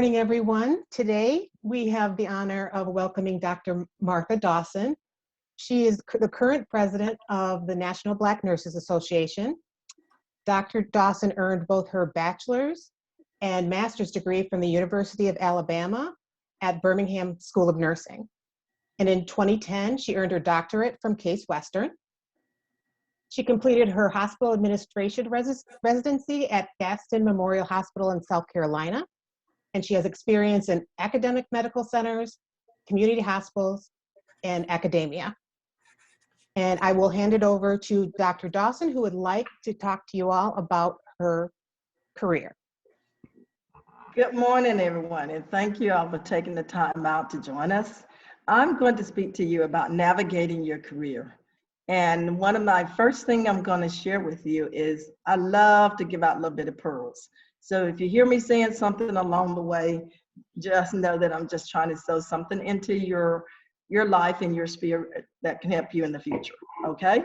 Morning, everyone. Today, we have the honor of welcoming Dr. Martha Dawson. She is the current president of the National Black Nurses Association. Dr. Dawson earned both her bachelor's and master's degree from the University of Alabama at Birmingham School of Nursing. And in 2010, she earned her doctorate from Case Western. She completed her hospital administration residency at Gaston Memorial Hospital in South Carolina. And she has experience in academic medical centers, community hospitals, and academia. And I will hand it over to Dr. Dawson, who would like to talk to you all about her career. Good morning, everyone, and thank you all for taking the time out to join us. I'm going to speak to you about navigating your career. And one of my first things I'm going to share with you is I love to give out a little bit of pearls. So if you hear me saying something along the way, just know that I'm just trying to sow something into your life and your spirit that can help you in the future, okay?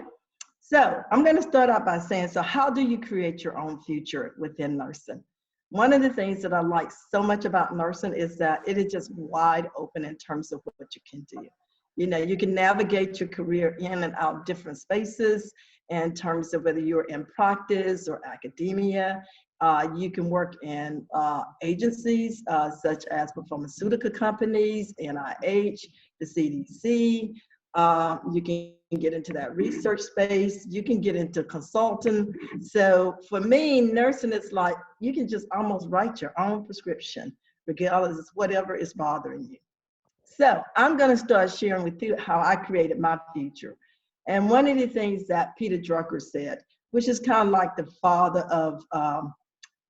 So I'm going to start out by saying, so how do you create your own future within nursing? One of the things that I like so much about nursing is that it is just wide open in terms of what you can do. You know, you can navigate your career in and out different spaces in terms of whether you're in practice or academia. You can work in agencies such as pharmaceutical companies, NIH, the CDC. You can get into that research space. You can get into consulting. So for me, nursing is like you can just almost write your own prescription, regardless of whatever is bothering you. So I'm going to start sharing with you how I created my future. And one of the things that Peter Drucker said, which is kind of like the father of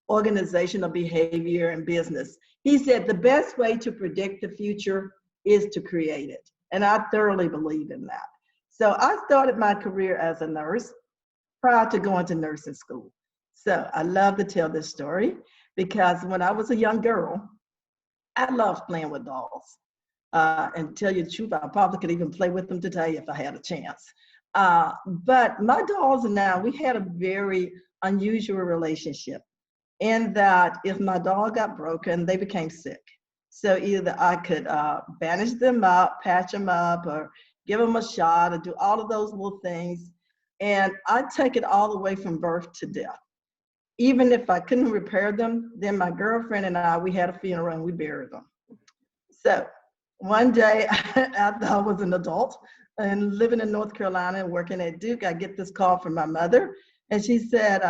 organizational behavior and business. He said the best way to predict the future is to create it. And I thoroughly believe in that. So I started my career as a nurse prior to going to nursing school. So I love to tell this story because when I was a young girl, I loved playing with dolls. And to tell you the truth, I probably could even play with them today if I had a chance. But my dolls and I, we had a very unusual relationship. In that if my doll got broken, they became sick. So either I could bandage them up, patch them up, or give them a shot, or do all of those little things. And I'd take it all the way from birth to death. Even if I couldn't repair them, then my girlfriend and I, we had a funeral and we buried them. So one day after I was an adult and living in North Carolina and working at Duke, I get this call from my mother. And she said,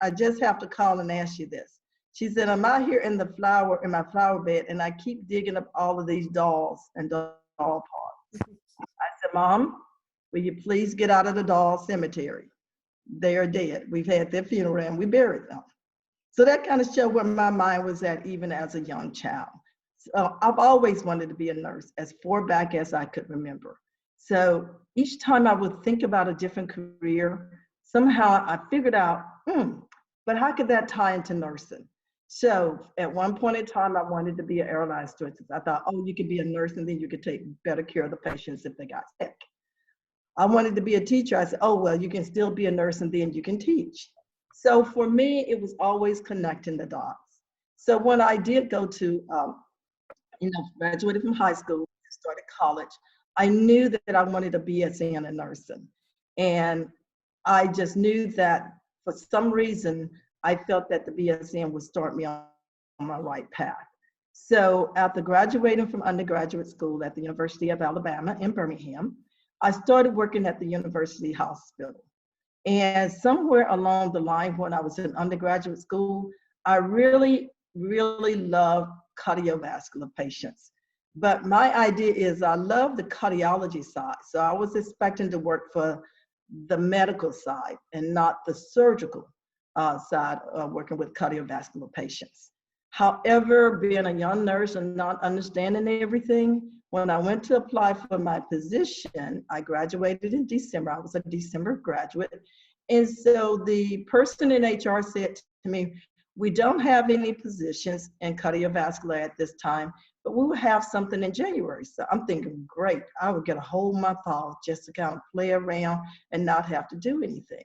I just have to call and ask you this. She said, I'm out here in my flower bed, and I keep digging up all of these dolls and doll parts. I said, Mom, will you please get out of the doll cemetery? They are dead. We've had their funeral and we buried them. So that kind of showed where my mind was at even as a young child. So I've always wanted to be a nurse as far back as I could remember. So each time I would think about a different career, somehow I figured out, but how could that tie into nursing? So at one point in time, I wanted to be an airline stewardess. I thought, oh, you could be a nurse and then you could take better care of the patients if they got sick. I wanted to be a teacher. I said, oh, well, you can still be a nurse and then you can teach. So for me, it was always connecting the dots. So when I did go to, graduated from high school, started college, I knew that I wanted to be a BSc in nursing. And I just knew that for some reason, I felt that the BSN would start me on my right path. So after graduating from undergraduate school at the University of Alabama in Birmingham, I started working at the University Hospital. And somewhere along the line when I was in undergraduate school, I really, really loved cardiovascular patients. But my idea is I love the cardiology side. So I was expecting to work for the medical side and not the surgical side of working with cardiovascular patients. However, being a young nurse and not understanding everything, when I went to apply for my position, I graduated in December. I was a December graduate. And so the person in HR said to me, we don't have any positions in cardiovascular at this time, but we will have something in January. So I'm thinking, great, I would get a whole month off just to kind of play around and not have to do anything.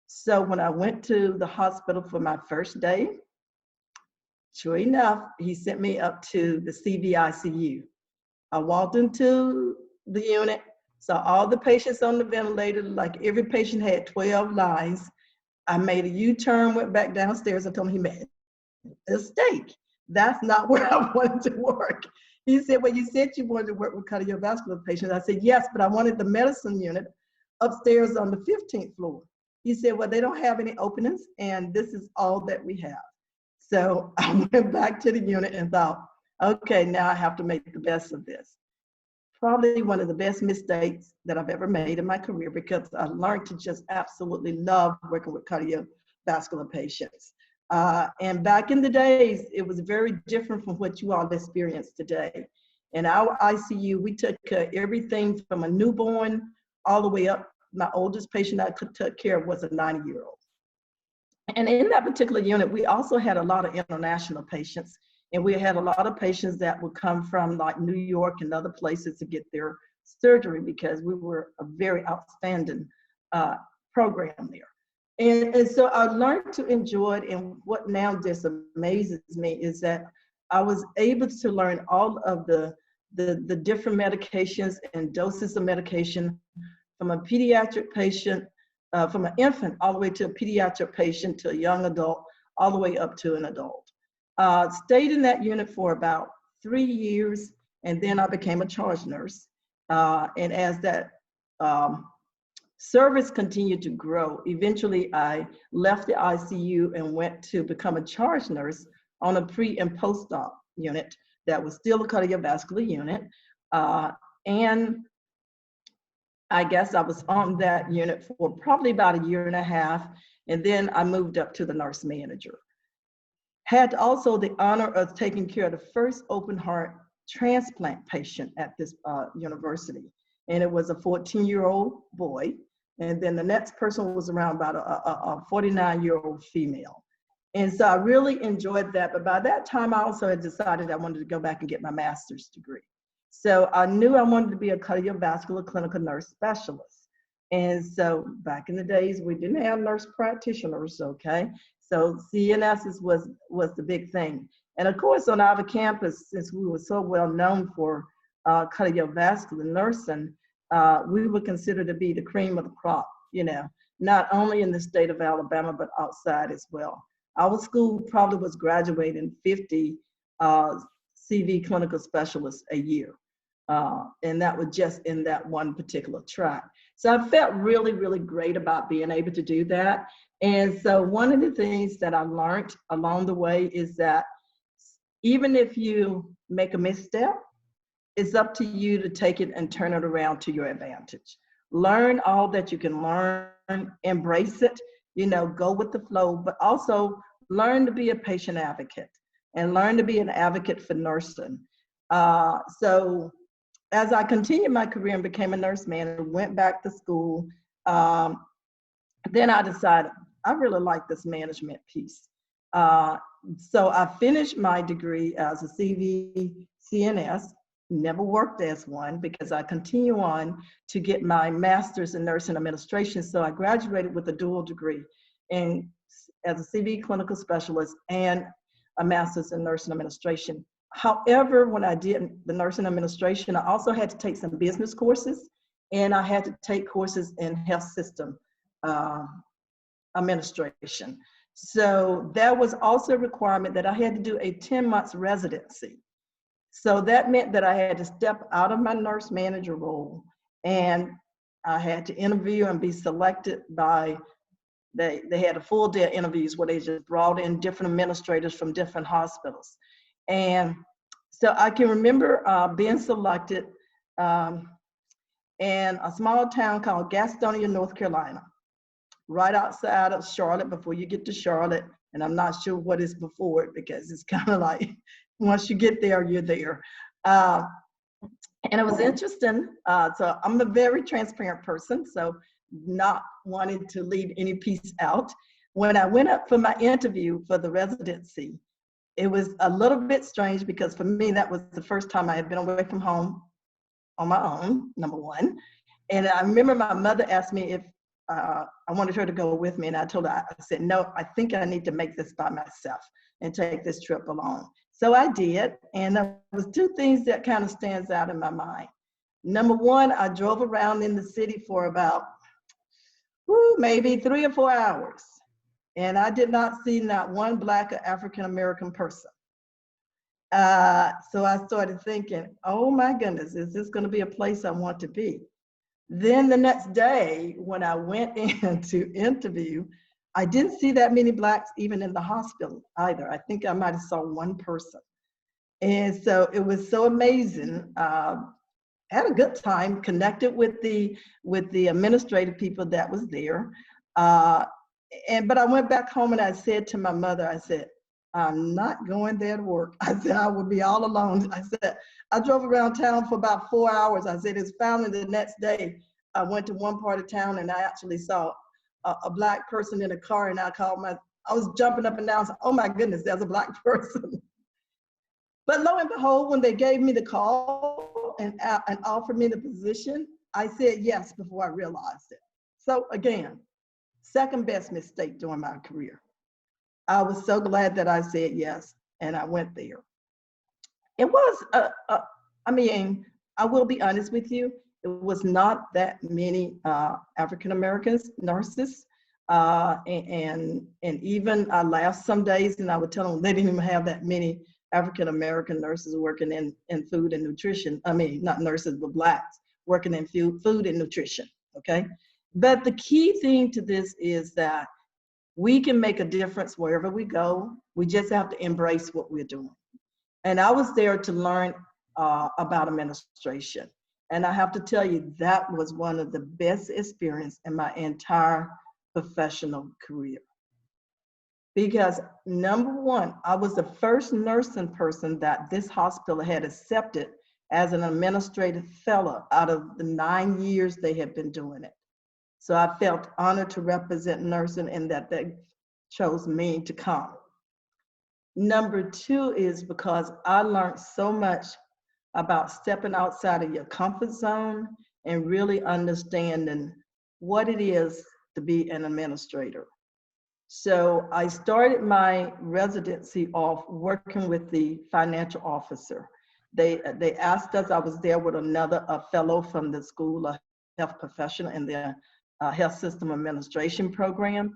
So when I went to the hospital for my first day, Sure enough, he sent me up to the CVICU. I walked into the unit, saw all the patients on the ventilator, like every patient had 12 lines. I made a U-turn, went back downstairs. I told him he made a mistake. That's not where I wanted to work. He said, well, you said you wanted to work with cardiovascular patients. I said, yes, but I wanted the medicine unit upstairs on the 15th floor. He said, well, they don't have any openings, and this is all that we have. So I went back to the unit and thought, okay, now I have to make the best of this. Probably one of the best mistakes that I've ever made in my career, because I learned to just absolutely love working with cardiovascular patients. And back in the days, it was very different from what you all experience today. In our ICU, we took everything from a newborn all the way up. My oldest patient I could take care of was a 90-year-old. And in that particular unit, we also had a lot of international patients. And we had a lot of patients that would come from like New York and other places to get their surgery, because we were a very outstanding program there. And so I learned to enjoy it. And what now just amazes me is that I was able to learn all of the different medications and doses of medication from a pediatric patient, from an infant all the way to a pediatric patient, to a young adult, all the way up to an adult. Stayed in that unit for about 3 years, and then I became a charge nurse. And as that service continued to grow, eventually I left the ICU and went to become a charge nurse on a pre and post-op unit that was still a cardiovascular unit. And I guess I was on that unit for probably about 1.5 years, and then I moved up to the nurse manager. Had also the honor of taking care of the first open heart transplant patient at this university. And it was a 14-year-old boy. And then the next person was around about a 49-year-old female. And so I really enjoyed that. But by that time, I also had decided I wanted to go back and get my master's degree. So I knew I wanted to be a cardiovascular clinical nurse specialist. And so back in the days, we didn't have nurse practitioners, okay? So CNSs was the big thing. And of course, on our campus, since we were so well known for cardiovascular nursing, we were considered to be the cream of the crop, you know, not only in the state of Alabama, but outside as well. Our school probably was graduating 50 CV clinical specialists a year. And that was just in that one particular track. So I felt really, really great about being able to do that. And so one of the things that I learned along the way is that even if you make a misstep, it's up to you to take it and turn it around to your advantage. Learn all that you can learn, embrace it, you know, go with the flow, but also learn to be a patient advocate and learn to be an advocate for nursing. So as I continued my career and became a nurse manager, went back to school, then I decided I really like this management piece. So I finished my degree as a CV CNS, never worked as one because I continue on to get my master's in nursing administration. So I graduated with a dual degree in as a CV clinical specialist and a master's in nursing administration. However, when I did the nursing administration, I also had to take some business courses, and I had to take courses in health system administration. So that was also a requirement that I had to do a 10 months residency. So that meant that I had to step out of my nurse manager role, and I had to interview and be selected by, they had a full day of interviews where they just brought in different administrators from different hospitals. And so I can remember being selected in a small town called Gastonia, North Carolina, right outside of Charlotte before you get to Charlotte. And I'm not sure what is before it because it's kind of like, once you get there, you're there. And it was interesting. So I'm a very transparent person, so not wanting to leave any piece out. When I went up for my interview for the residency, it was a little bit strange because for me, that was the first time I had been away from home on my own, number one. And I remember my mother asked me if I wanted her to go with me, and I told her, I said, no, I think I need to make this by myself. and take this trip alone. So I did, and there was two things that kind of stands out in my mind. Number one, I drove around in the city for about maybe 3 or 4 hours, and I did not see not one Black or African American person. So I started thinking, oh my goodness, is this going to be a place I want to be? Then the next day, when I went in to interview, I didn't see that many Blacks even in the hospital either. I think I might have saw one person. And so it was so amazing. Had a good time, connected with the administrative people that was there. But I went back home and I said to my mother, I said, I'm not going there to work. I said, I would be all alone. I said, I drove around town for about 4 hours. I said, it's finally the next day. I went to one part of town and I actually saw a Black person in a car, and I was jumping up and down, saying, oh my goodness, there's a Black person. But lo and behold, when they gave me the call and offered me the position, I said yes before I realized it. So again, second best mistake during my career. I was so glad that I said yes, and I went there. It was, I will be honest with you, it was not that many African Americans nurses. And even I laughed some days and I would tell them they didn't even have that many African American nurses working in food and nutrition. I mean, not nurses, but Blacks working in food and nutrition, okay? But the key thing to this is that we can make a difference wherever we go. We just have to embrace what we're doing. And I was there to learn about administration. And I have to tell you, that was one of the best experiences in my entire professional career. Because number one, I was the first nursing person that this hospital had accepted as an administrative fellow out of the 9 years they had been doing it. So I felt honored to represent nursing and that they chose me to come. Number two is because I learned so much about stepping outside of your comfort zone and really understanding what it is to be an administrator. So I started my residency off working with the financial officer. They asked us, I was there with a fellow from the School of Health Professional in the Health System Administration program.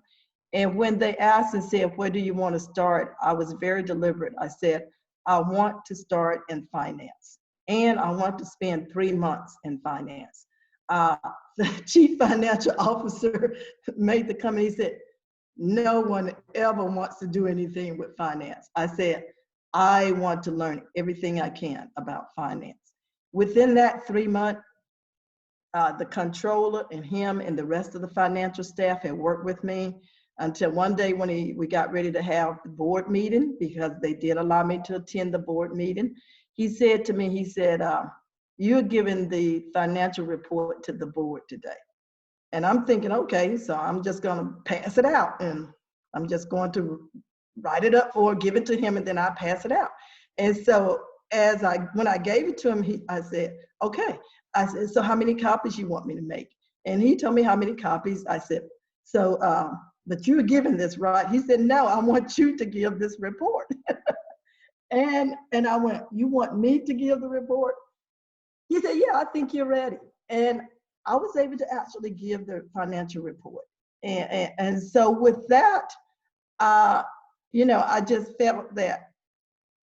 And when they asked and said, where do you want to start? I was very deliberate. I said, I want to start in finance. And I want to spend 3 months in finance. The chief financial officer made the comment, he said, no one ever wants to do anything with finance. I said, I want to learn everything I can about finance. Within that 3 months, the controller and him and the rest of the financial staff had worked with me until one day when we got ready to have the board meeting, because they did allow me to attend the board meeting. He said to me, he said, you're giving the financial report to the board today. And I'm thinking, okay, so I'm just gonna pass it out and I'm just going to write it up or give it to him and then I pass it out. And so when I gave it to him, I said, okay. I said, so how many copies you want me to make? And he told me how many copies. I said, so, but you're giving this, right? He said, no, I want you to give this report. and I went, you want me to give the report? He said, yeah, I think you're ready. And I was able to actually give the financial report. And so with that, I just felt that,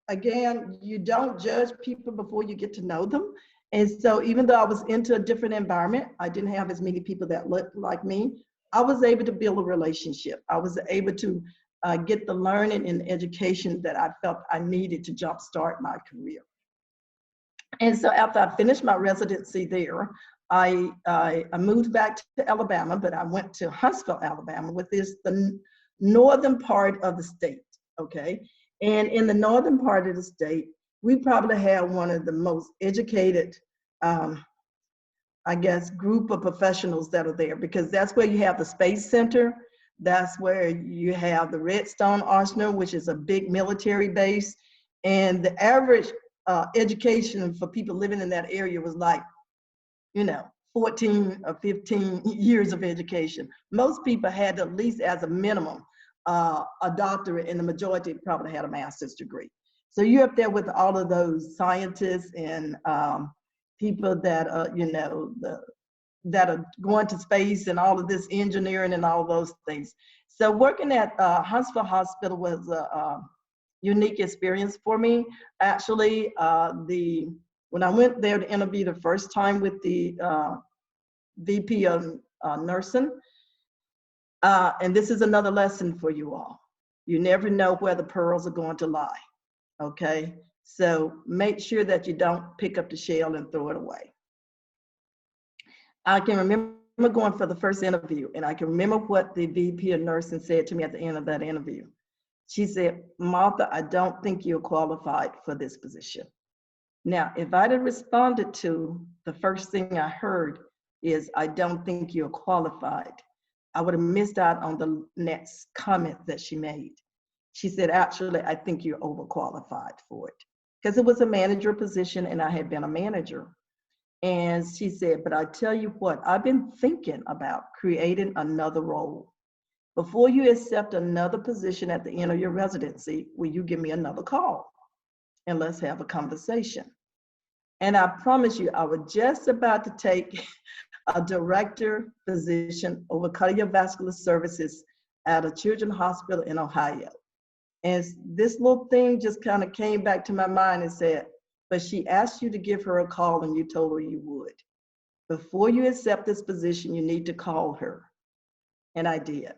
again, you don't judge people before you get to know them. And so even though I was into a different environment, I didn't have as many people that looked like me, I was able to build a relationship. I was able to get the learning and education that I felt I needed to jumpstart my career. And so after I finished my residency there, I moved back to Alabama, but I went to Huntsville, Alabama, which is the northern part of the state, okay? And in the northern part of the state, we probably have one of the most educated, group of professionals that are there, because that's where you have the Space Center. That's where you have the Redstone Arsenal, which is a big military base. And the average education for people living in that area was like, 14 or 15 years of education. Most people had at least as a minimum a doctorate, and the majority probably had a master's degree. So you're up there with all of those scientists and people that that are going to space and all of this engineering and all those things. So working at Huntsville Hospital was a unique experience for me. Actually, when I went there to interview the first time with the VP of nursing, and this is another lesson for you all. You never know where the pearls are going to lie, okay? So make sure that you don't pick up the shell and throw it away. I can remember going for the first interview, and I can remember what the VP of nursing said to me at the end of that interview. She said, "Martha, I don't think you're qualified for this position." Now, if I'd have responded to the first thing I heard is, "I don't think you're qualified," I would have missed out on the next comment that she made. She said, "Actually, I think you're overqualified for it." Because it was a manager position and I had been a manager. And she said, "But I tell you what, I've been thinking about creating another role. Before you accept another position at the end of your residency, will you give me another call? And let's have a conversation." And I promise you, I was just about to take a director position over cardiovascular services at a children's hospital in Ohio. And this little thing just kind of came back to my mind and said, "But she asked you to give her a call and you told her you would. Before you accept this position, you need to call her." And I did.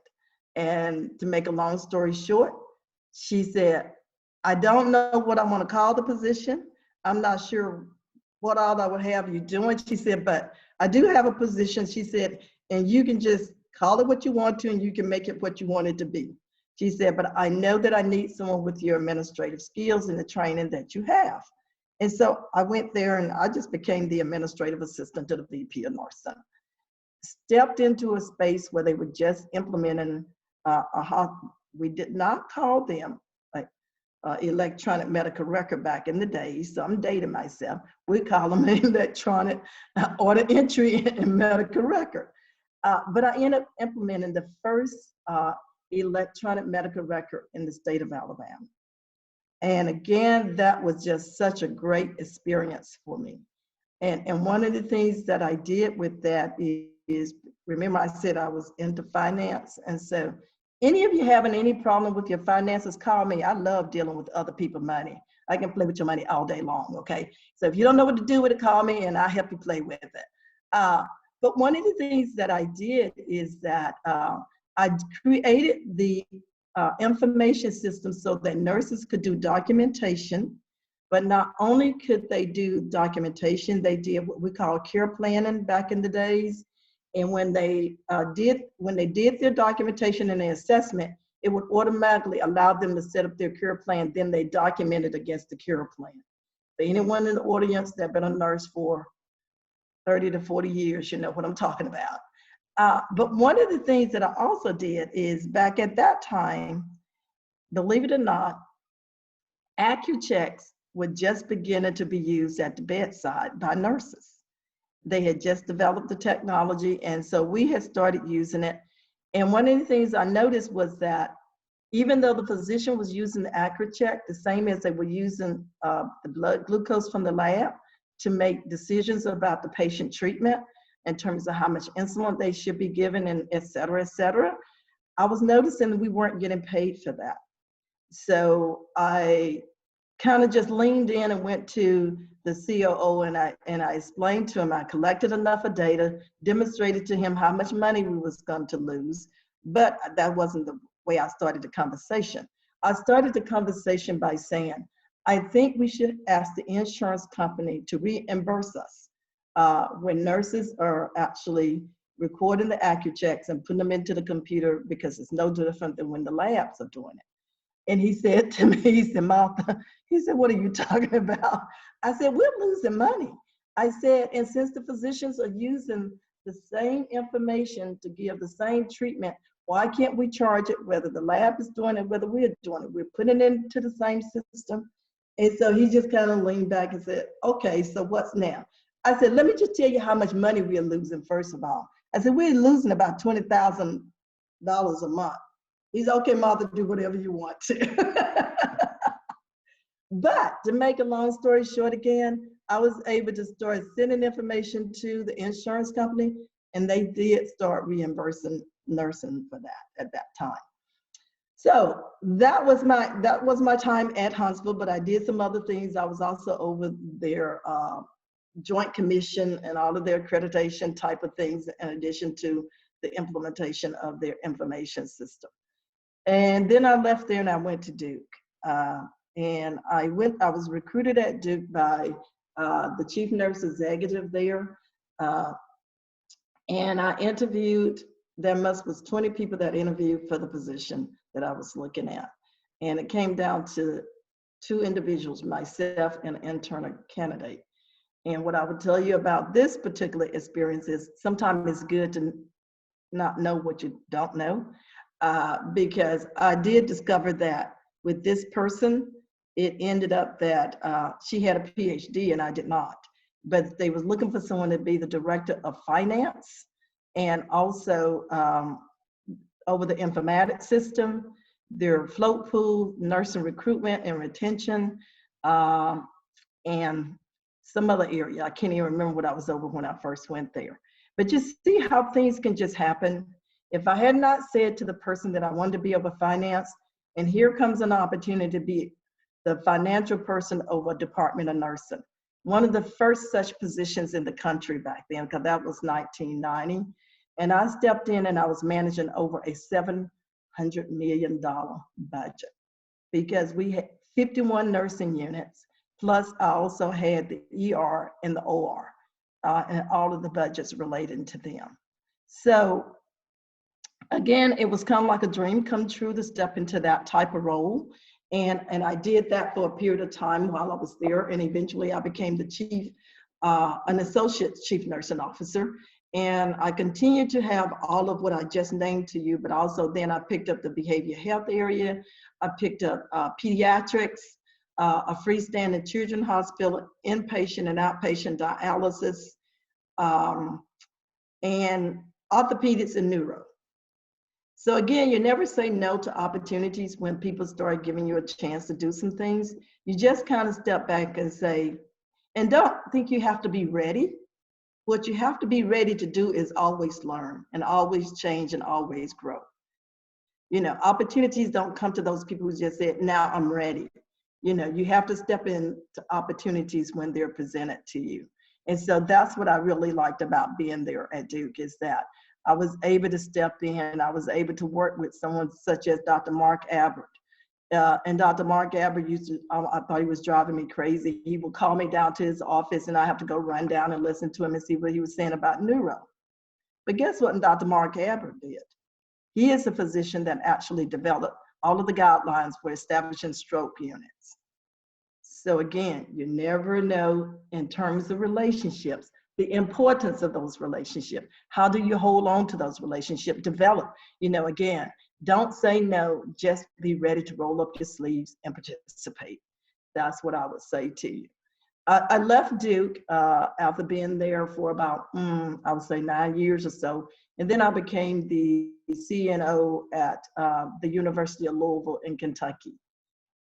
And to make a long story short, she said, "I don't know what I want to call the position. I'm not sure what all I would have you doing." She said, "But I do have a position," she said, "and you can just call it what you want to and you can make it what you want it to be." She said, "But I know that I need someone with your administrative skills and the training that you have." And so I went there and I just became the administrative assistant to the VP of nursing. Stepped into a space where they were just implementing we did not call them like electronic medical record back in the days, so I'm dating myself. We call them electronic order entry and medical record. But I ended up implementing the first electronic medical record in the state of Alabama. And again, that was just such a great experience for me. And one of the things that I did with that is, remember I said I was into finance. And so any of you having any problem with your finances, call me. I love dealing with other people's money. I can play with your money all day long, okay? So if you don't know what to do with it, call me and I'll help you play with it. But one of the things that I did is that I created the information system so that nurses could do documentation, but not only could they do documentation, they did what we call care planning back in the days. And when they did their documentation and their assessment, it would automatically allow them to set up their care plan. Then they documented against the care plan. For anyone in the audience that's been a nurse for 30 to 40 years, you know what I'm talking about. But one of the things that I also did is back at that time, believe it or not, AccuChecks were just beginning to be used at the bedside by nurses. They had just developed the technology, and so we had started using it. And one of the things I noticed was that even though the physician was using the AccuCheck, the same as they were using the blood glucose from the lab to make decisions about the patient treatment in terms of how much insulin they should be given and et cetera, I was noticing that we weren't getting paid for that. So I kind of just leaned in and went to the COO and I explained to him, I collected enough of data, demonstrated to him how much money we was going to lose, but that wasn't the way I started the conversation. I started the conversation by saying, I think we should ask the insurance company to reimburse us when nurses are actually recording the AccuChecks and putting them into the computer, because it's no different than when the labs are doing it. And he said to me, he said, "Martha," he said, "what are you talking about?" I said, "We're losing money." I said, "And since the physicians are using the same information to give the same treatment, why can't we charge it, whether the lab is doing it, whether we're doing it? We're putting it into the same system." And so he just kind of leaned back and said, "Okay, so what's now?" I said, "Let me just tell you how much money we are losing, first of all." I said, "We're losing about $20,000 a month. He's okay, Martha, do whatever you want to. But to make a long story short again, I was able to start sending information to the insurance company, and they did start reimbursing nursing for that at that time. So that was my time at Huntsville, but I did some other things. I was also over their joint commission and all of their accreditation type of things, in addition to the implementation of their information system. And then I left there and I went to Duke. And I was recruited at Duke by the chief nurse executive there. And I interviewed, there was 20 people that interviewed for the position that I was looking at. And it came down to 2 individuals, myself and an internal candidate. And what I would tell you about this particular experience is sometimes it's good to not know what you don't know, because I did discover that with this person, it ended up that she had a PhD and I did not. But they was looking for someone to be the director of finance and also over the informatics system, their float pool, nursing recruitment and retention, and some other area. I can't even remember what I was over when I first went there. But you see how things can just happen. If I had not said to the person that I wanted to be over finance, and here comes an opportunity to be the financial person over Department of Nursing. One of the first such positions in the country back then, because that was 1990. And I stepped in and I was managing over a $700 million budget because we had 51 nursing units, plus I also had the ER and the OR and all of the budgets related to them. So again, it was kind of like a dream come true to step into that type of role. And I did that for a period of time while I was there. And eventually I became the an associate chief nursing officer. And I continued to have all of what I just named to you, but also then I picked up the behavioral health area. I picked up pediatrics, a freestanding children's hospital, inpatient and outpatient dialysis, and orthopedics and neuro. So again, you never say no to opportunities when people start giving you a chance to do some things. You just kind of step back and say, and don't think you have to be ready. What you have to be ready to do is always learn and always change and always grow. You know, opportunities don't come to those people who just said, now I'm ready. You know, you have to step into opportunities when they're presented to you. And so that's what I really liked about being there at Duke, is that I was able to step in. I was able to work with someone such as Dr. Mark Abbott. And Dr. Mark Abbott I thought he was driving me crazy. He would call me down to his office and I have to go run down and listen to him and see what he was saying about neuro. But guess what Dr. Mark Abbott did? He is a physician that actually developed all of the guidelines for establishing stroke units. So again, you never know in terms of relationships, the importance of those relationships. How do you hold on to those relationships, develop? You know, again, don't say no, just be ready to roll up your sleeves and participate. That's what I would say to you. I left Duke after being there for about, I would say 9 years or so. And then I became the CNO at the University of Louisville in Kentucky.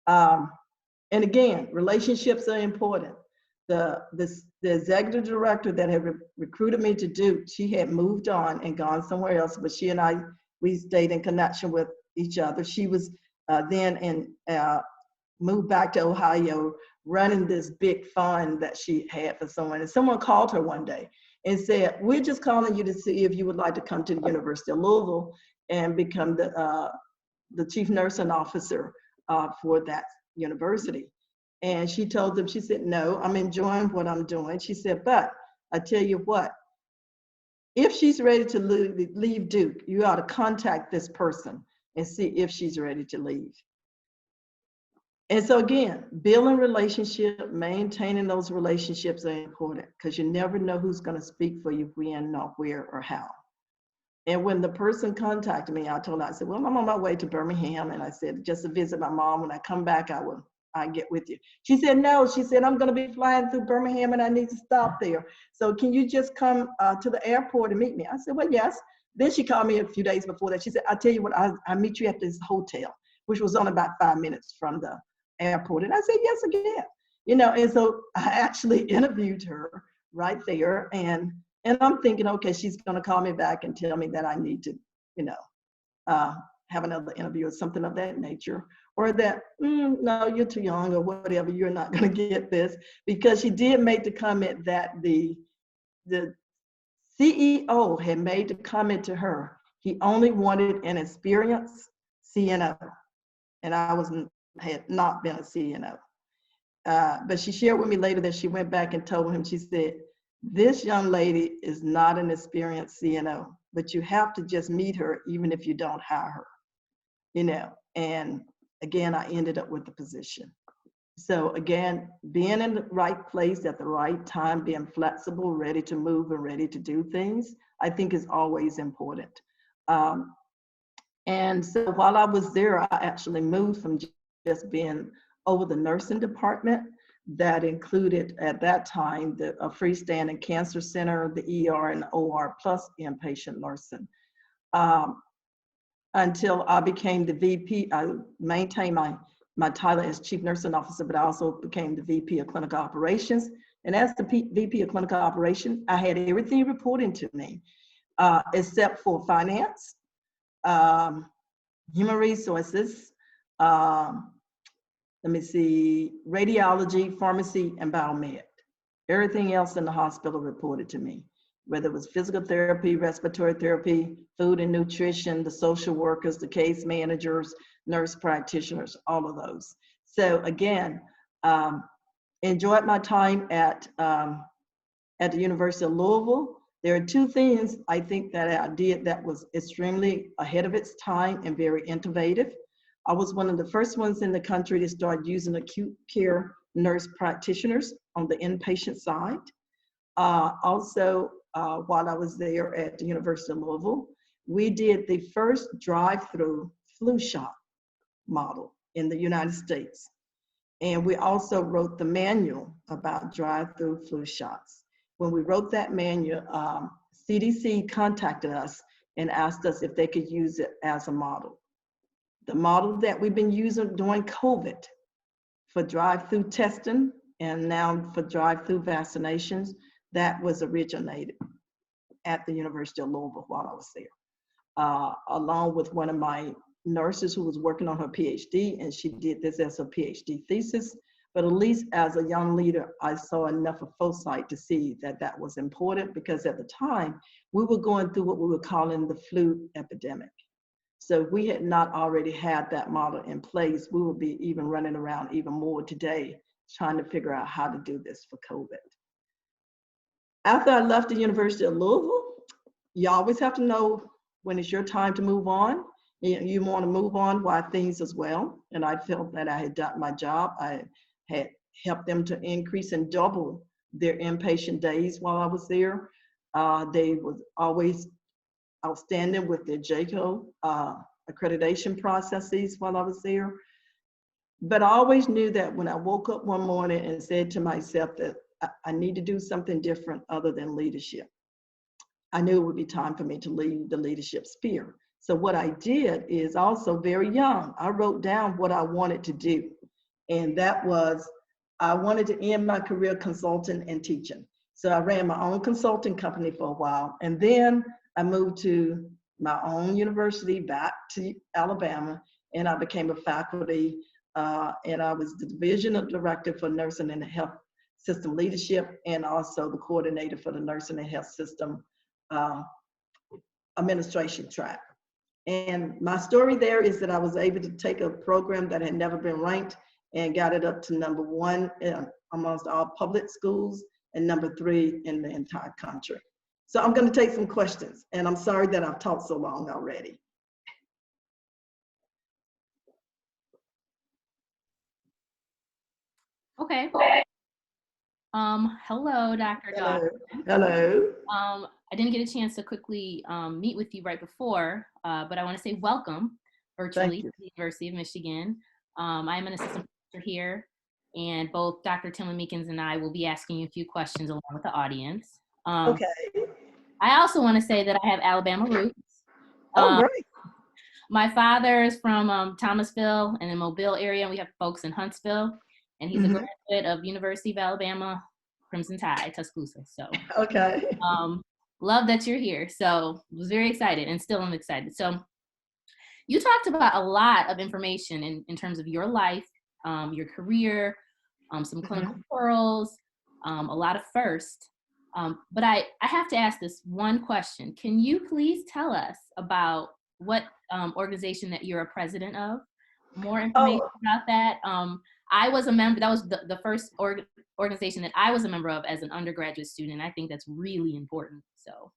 And again, relationships are important. The executive director that had recruited me to Duke, she had moved on and gone somewhere else, but she and I, we stayed in connection with each other. She was then moved back to Ohio, running this big fund that she had for someone. And someone called her one day and said, we're just calling you to see if you would like to come to the University of Louisville and become the chief nursing officer for that university. And she told them, she said, no, I'm enjoying what I'm doing. She said, but I tell you what, if she's ready to leave Duke, you ought to contact this person and see if she's ready to leave. And so again, building relationship, maintaining those relationships are important because you never know who's going to speak for you when, not where, or how. And when the person contacted me, I told her, I said, well, I'm on my way to Birmingham. And I said, just to visit my mom. When I come back, I get with you. She said, no, she said, I'm going to be flying through Birmingham and I need to stop there. So can you just come to the airport and meet me? I said, well, yes, Then she called me a few days before that. She said, "I'll tell you what, I'll meet you at this hotel," which was on about 5 minutes from the airport. And I said, "Yes, again." And so I actually interviewed her right there. And I'm thinking, okay, she's going to call me back and tell me that I need to, you know, have another interview or something of that nature, or that, no, you're too young or whatever, you're not going to get this. Because she did make the comment that the CEO had made the comment to her, he only wanted an experienced CNO, and I had not been a CNO. But she shared with me later that she went back and told him, she said, "This young lady is not an experienced CNO, but you have to just meet her even if you don't hire her." And again, I ended up with the position. So again, being in the right place at the right time, being flexible, ready to move and ready to do things, I think is always important. And so while I was there, I actually moved from just being over the nursing department that included at that time a freestanding cancer center, the ER and OR plus inpatient nursing. Until I became the VP, I maintained my title as Chief Nursing Officer, but I also became the VP of Clinical Operations. And as the VP of Clinical Operations, I had everything reporting to me, except for finance, human resources, radiology, pharmacy, and biomed. Everything else in the hospital reported to me, whether it was physical therapy, respiratory therapy, food and nutrition, the social workers, the case managers, nurse practitioners, all of those. So again, enjoyed my time at the University of Louisville. There are two things I think that I did that was extremely ahead of its time and very innovative. I was one of the first ones in the country to start using acute care nurse practitioners on the inpatient side. Also, while I was there at the University of Louisville, we did the first drive-through flu shot model in the United States. And we also wrote the manual about drive-through flu shots. When we wrote that manual, CDC contacted us and asked us if they could use it as a model. The model that we've been using during COVID for drive-through testing and now for drive-through vaccinations, that was originated at the University of Louisville while I was there, along with one of my nurses who was working on her PhD, and she did this as a PhD thesis. But at least as a young leader, I saw enough of foresight to see that that was important, because at the time, we were going through what we were calling the flu epidemic. So if we had not already had that model in place, we would be even running around even more today, trying to figure out how to do this for COVID. After I left the University of Louisville, you always have to know when it's your time to move on. You want to move on while things as well. And I felt that I had done my job. I had helped them to increase and double their inpatient days while I was there. They was always outstanding with their JCO accreditation processes while I was there. But I always knew that when I woke up one morning and said to myself that I need to do something different other than leadership, I knew it would be time for me to leave the leadership sphere. So what I did is, also very young, I wrote down what I wanted to do. And that was, I wanted to end my career consulting and teaching. So I ran my own consulting company for a while. And then I moved to my own university back to Alabama, and I became a faculty, and I was the divisional director for nursing and health system leadership, and also the coordinator for the nursing and health system administration track. And my story there is that I was able to take a program that had never been ranked and got it up to #1 amongst all public schools and #3 in the entire country. So I'm going to take some questions, and I'm sorry that I've talked so long already. Okay. Hello, Dr. Hello. Dawson. Hello. I didn't get a chance to quickly meet with you right before, but I want to say welcome virtually to the University of Michigan. I'm an assistant professor here, and both Dr. Timlin Meekins and I will be asking you a few questions along with the audience. Okay. I also want to say that I have Alabama roots. Oh, Um, great. my father is from Thomasville and the Mobile area, and we have folks in Huntsville. And he's a graduate of University of Alabama, Crimson Tide, Tuscaloosa. So Okay. love that you're here. So was very excited and still am excited. So you talked about a lot of information in terms of your life, your career, some clinical pearls, a lot of firsts. But I have to ask this one question. Can you please tell us about what organization that you're a president of? More information about that. I was a member, that was the first organization that I was a member of as an undergraduate student. I think that's really important. So.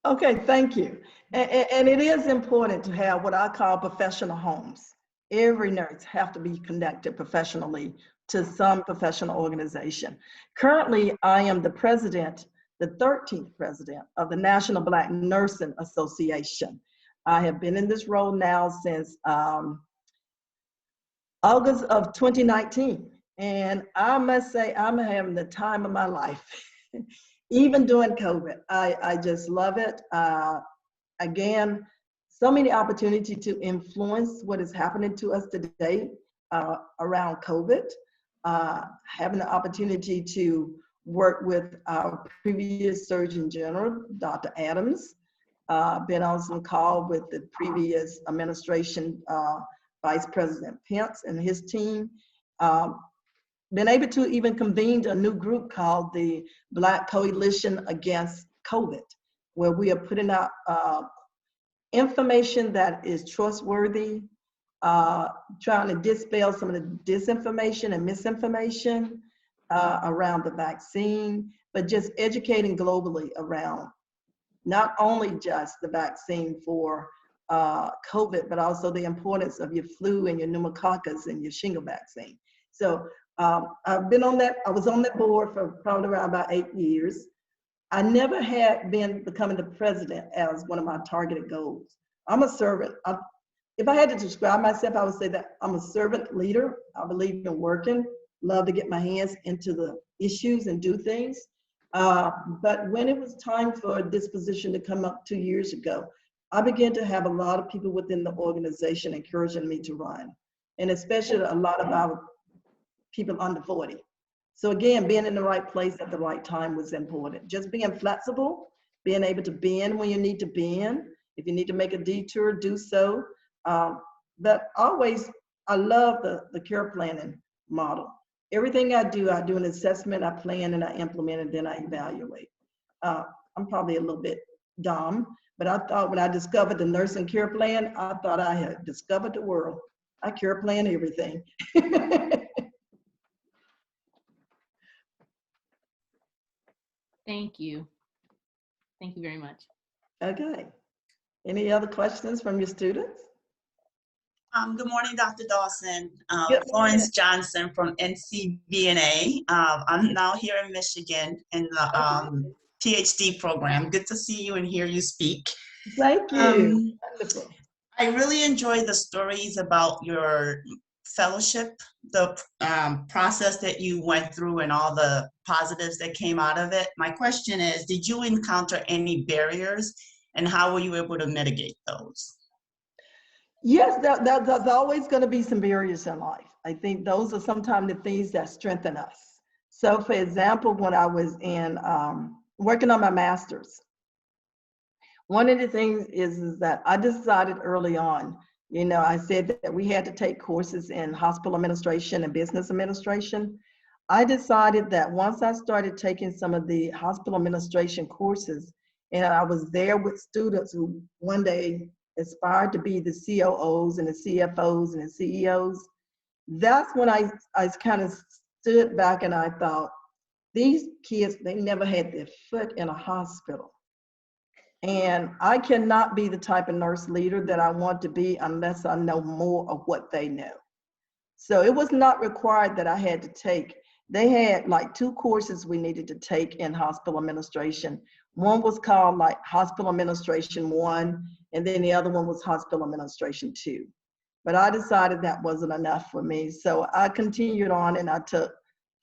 Okay, thank you. And it is important to have what I call professional homes. Every nurse have to be connected professionally to some professional organization. Currently, I am the 13th president of the National Black Nursing Association. I have been in this role now since August of 2019. And I must say, I'm having the time of my life. Even during COVID, I just love it. Again, so many opportunities to influence what is happening to us today around COVID. Having the opportunity to work with our previous Surgeon General, Dr. Adams. Been on some call with the previous administration, Vice President Pence and his team. Been able to even convene a new group called the Black Coalition Against COVID, where we are putting out information that is trustworthy, trying to dispel some of the disinformation and misinformation around the vaccine, but just educating globally around not only just the vaccine for COVID, but also the importance of your flu and your pneumococcus and your shingle vaccine. So I've been on that, I was on that board for probably around about 8 years. I never had been becoming the president as one of my targeted goals. I'm a servant. If I had to describe myself, I would say that I'm a servant leader. I believe in working, love to get my hands into the issues and do things. But when it was time for this position to come up 2 years ago, I began to have a lot of people within the organization encouraging me to run, and especially a lot of our people under 40. So again, being in the right place at the right time was important. Just being flexible, being able to bend when you need to bend. If you need to make a detour, do so. But always, I love the care planning model. Everything I do an assessment, I plan, and I implement, and then I evaluate. I'm probably a little bit dumb, but I thought when I discovered the nursing care plan, I thought I had discovered the world. I care plan everything. Thank you. Thank you very much. Okay. Any other questions from your students? Good morning, Dr. Dawson. Good Florence Johnson from NCBNA. I'm now here in Michigan in the PhD program. Good to see you and hear you speak. Thank you. Wonderful. I really enjoy the stories about your fellowship, the process that you went through and all the positives that came out of it. My question is, did you encounter any barriers, and how were you able to mitigate those? Yes, there's always going to be some barriers in life. I think those are sometimes the things that strengthen us. So for example, when I was in working on my master's, one of the things is that I decided early on, you know, I said that we had to take courses in hospital administration and business administration. I decided that once I started taking some of the hospital administration courses, and I was there with students who one day aspired to be the COOs and the CFOs and the CEOs, that's when I kind of stood back and I thought, these kids, they never had their foot in a hospital. And I cannot be the type of nurse leader that I want to be unless I know more of what they know. So it was not required that I had to take. They had like 2 courses we needed to take in hospital administration. One was called like Hospital Administration 1, and then the other one was Hospital Administration 2. But I decided that wasn't enough for me. So I continued on and I took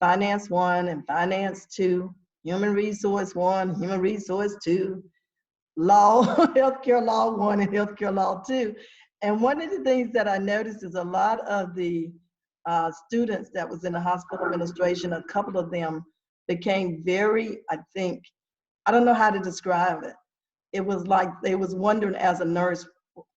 Finance 1 and Finance 2, Human Resource 1, Human Resource 2. law, healthcare law 1 and healthcare law 2. And one of the things that I noticed is a lot of the students that was in the hospital administration, a couple of them became very, I don't know how to describe it. It was like they was wondering as a nurse,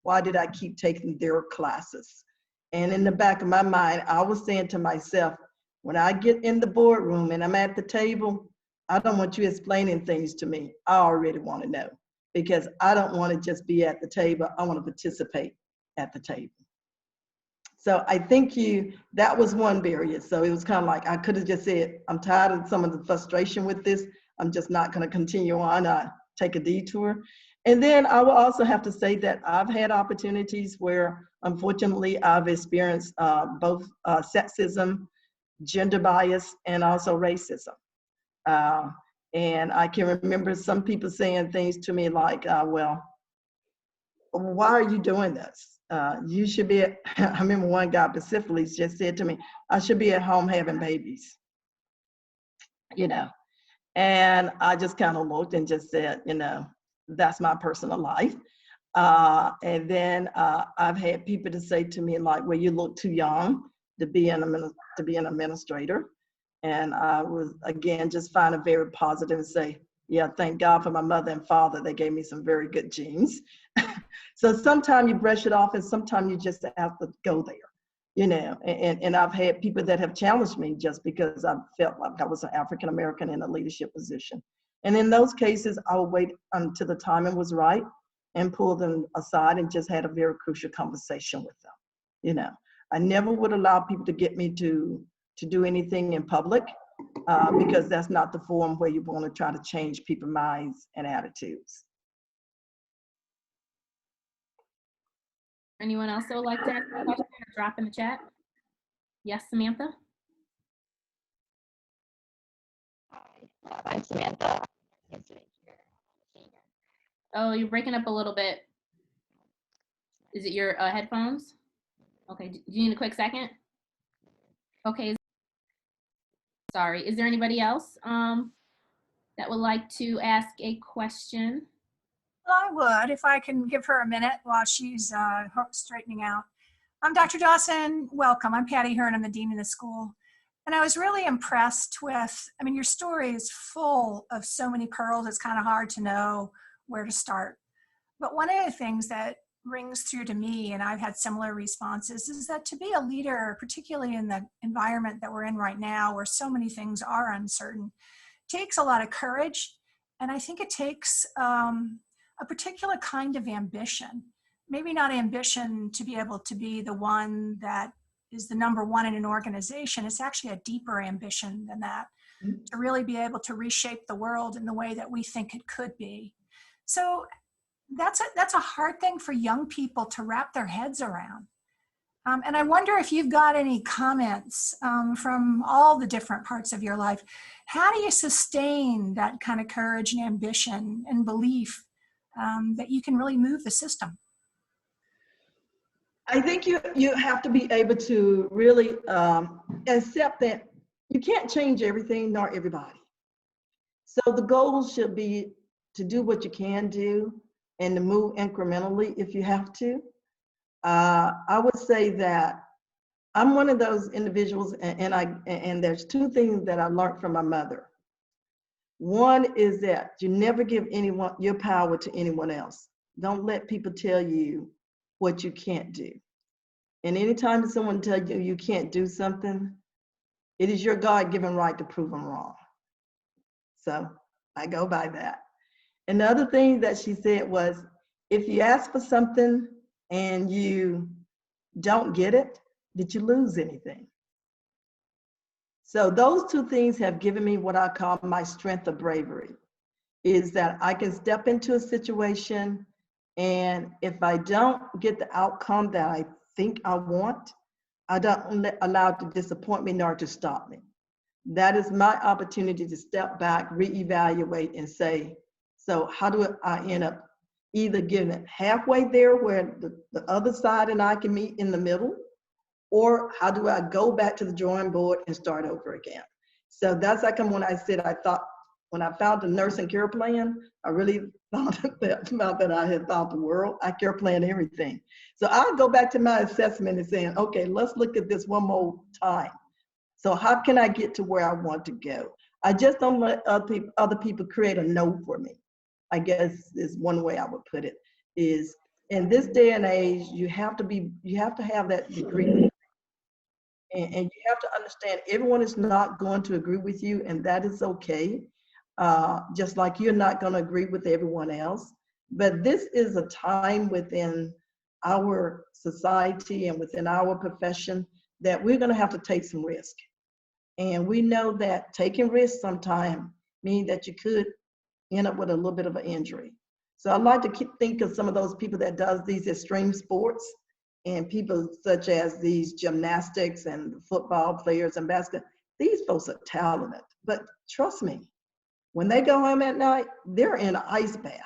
why did I keep taking their classes? And in the back of my mind, I was saying to myself, when I get in the boardroom and I'm at the table, I don't want you explaining things to me. I already want to know, because I don't want to just be at the table. I want to participate at the table. So I think that was one barrier. So it was kind of like, I could have just said, I'm tired of some of the frustration with this. I'm just not going to continue on. I take a detour. And then I will also have to say that I've had opportunities where, unfortunately, I've experienced both sexism, gender bias, and also racism. And I can remember some people saying things to me like, well, why are you doing this? You should be at, I remember one guy specifically just said to me, I should be at home having babies, you know. And I just kind of looked and just said, you know, that's my personal life. And then I've had people to say to me like, well, you look too young to be an administrator. And I was, again, just find it very positive and say, yeah, thank God for my mother and father. They gave me some very good genes. So sometimes you brush it off and sometimes you just have to go there, you know. And I've had people that have challenged me just because I felt like I was an African-American in a leadership position. And in those cases, I would wait until the timing was right and pull them aside and just had a very crucial conversation with them, you know. I never would allow people to get me to do anything in public because that's not the forum where you want to try to change people's minds and attitudes. Anyone else that would like to ask a question or drop in the chat? Yes, Samantha? Hi, I'm Samantha. Oh, you're breaking up a little bit. Is it your headphones? Okay, do you need a quick second? Okay, sorry. Is there anybody else that would like to ask a question? Well, I would, if I can give her a minute while she's straightening out. I'm Dr. Dawson. Welcome. I'm Patty Hearn. I'm the dean of the school. And I was really impressed with, I mean, your story is full of so many pearls. It's kind of hard to know where to start. But one of the things that rings through to me, and I've had similar responses, is that to be a leader, particularly in the environment that we're in right now, where so many things are uncertain, takes a lot of courage. And I think it takes a particular kind of ambition, maybe not ambition to be able to be the one that is the number one in an organization. It's actually a deeper ambition than that, to really be able to reshape the world in the way that we think it could be. So that's a hard thing for young people to wrap their heads around. And I wonder if you've got any comments from all the different parts of your life. How do you sustain that kind of courage and ambition and belief that you can really move the system? I think you have to be able to really accept that you can't change everything nor everybody. So the goal should be to do what you can do and to move incrementally if you have to. I would say that I'm one of those individuals, and there's two things that I learned from my mother. One is that you never give anyone your power to anyone else. Don't let people tell you what you can't do. And anytime someone tells you you can't do something, it is your God-given right to prove them wrong. So I go by that. And the other thing that she said was, if you ask for something and you don't get it, did you lose anything? So those two things have given me what I call my strength of bravery, is that I can step into a situation, and if I don't get the outcome that I think I want, I don't allow it to disappoint me nor to stop me. That is my opportunity to step back, reevaluate, and say, so how do I end up either getting it halfway there where the other side and I can meet in the middle, or how do I go back to the drawing board and start over again? So that's like when I said I thought when I found the nursing care plan, I really found that I had found the world. I care plan everything. So I'll go back to my assessment and saying, okay, let's look at this one more time. So how can I get to where I want to go? I just don't let other people create a no for me, I guess is one way I would put it. Is in this day and age, you have to have that degree. And you have to understand everyone is not going to agree with you, and that is okay. Just like you're not going to agree with everyone else. But this is a time within our society and within our profession that we're going to have to take some risk. And we know that taking risks sometimes means that you could end up with a little bit of an injury. So I like to think of some of those people that does these extreme sports, and people such as these gymnastics and football players and basketball. These folks are talented, but trust me, when they go home at night, they're in an ice bath.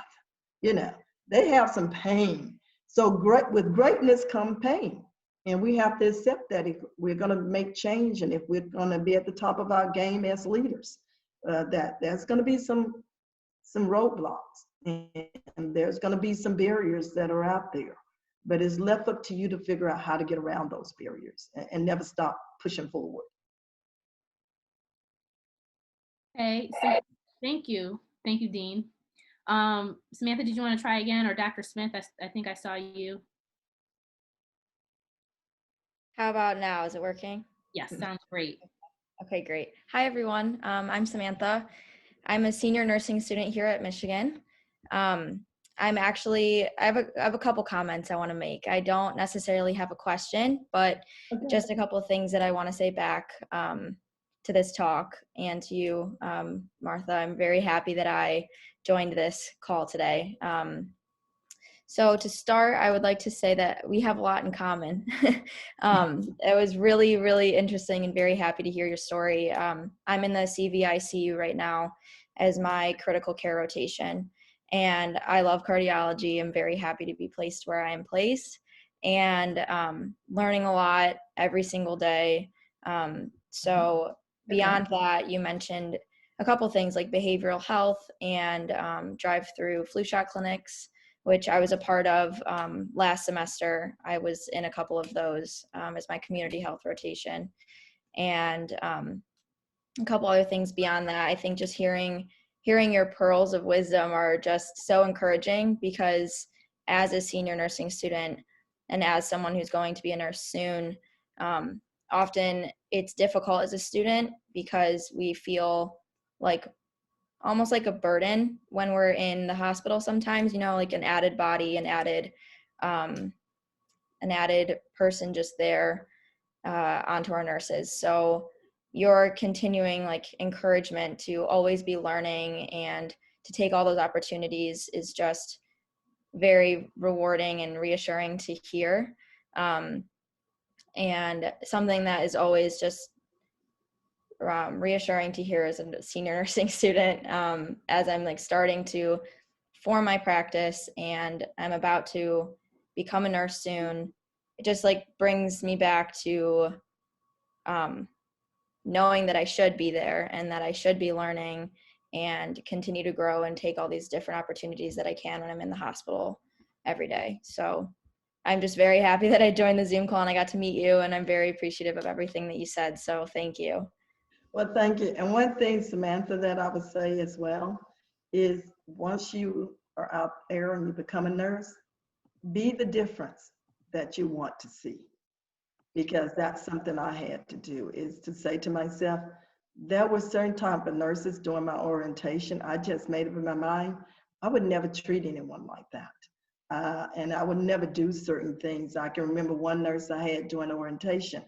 You know, they have some pain. So with greatness comes pain. And we have to accept that if we're going to make change and if we're going to be at the top of our game as leaders, that there's going to be some roadblocks, and there's going to be some barriers that are out there. But it's left up to you to figure out how to get around those barriers and never stop pushing forward. Okay, so thank you, Dean. Samantha, did you want to try again, or Dr. Smith? I think I saw you. How about now? Is it working? Yes, sounds great. Okay, great. Hi, everyone. I'm Samantha. I'm a senior nursing student here at Michigan. I have a couple comments I want to make. I don't necessarily have a question, but just a couple of things that I want to say back to this talk and to you, Martha. I'm very happy that I joined this call today. So to start, I would like to say that we have a lot in common. It was really, really interesting and very happy to hear your story. I'm in the CVICU right now as my critical care rotation, and I love cardiology. I'm very happy to be placed where I am placed and learning a lot every single day. So beyond that, you mentioned a couple things like behavioral health and drive-through flu shot clinics, which I was a part of last semester. I was in a couple of those as my community health rotation. And a couple other things beyond that. I think just hearing your pearls of wisdom are just so encouraging, because as a senior nursing student and as someone who's going to be a nurse soon, often it's difficult as a student because we feel like almost like a burden when we're in the hospital sometimes, you know, like an added body, an added person just there onto our nurses. So your continuing like encouragement to always be learning and to take all those opportunities is just very rewarding and reassuring to hear. And something that is always just reassuring to hear as a senior nursing student, as I'm like starting to form my practice and I'm about to become a nurse soon. It just like brings me back to knowing that I should be there and that I should be learning and continue to grow and take all these different opportunities that I can when I'm in the hospital every day. So I'm just very happy that I joined the Zoom call and I got to meet you, and I'm very appreciative of everything that you said. So thank you. Well, thank you. And one thing, Samantha, that I would say as well is once you are out there and you become a nurse, be the difference that you want to see. Because that's something I had to do, is to say to myself, there were certain type of nurses during my orientation, I just made up in my mind, I would never treat anyone like that. And I would never do certain things. I can remember one nurse I had during orientation,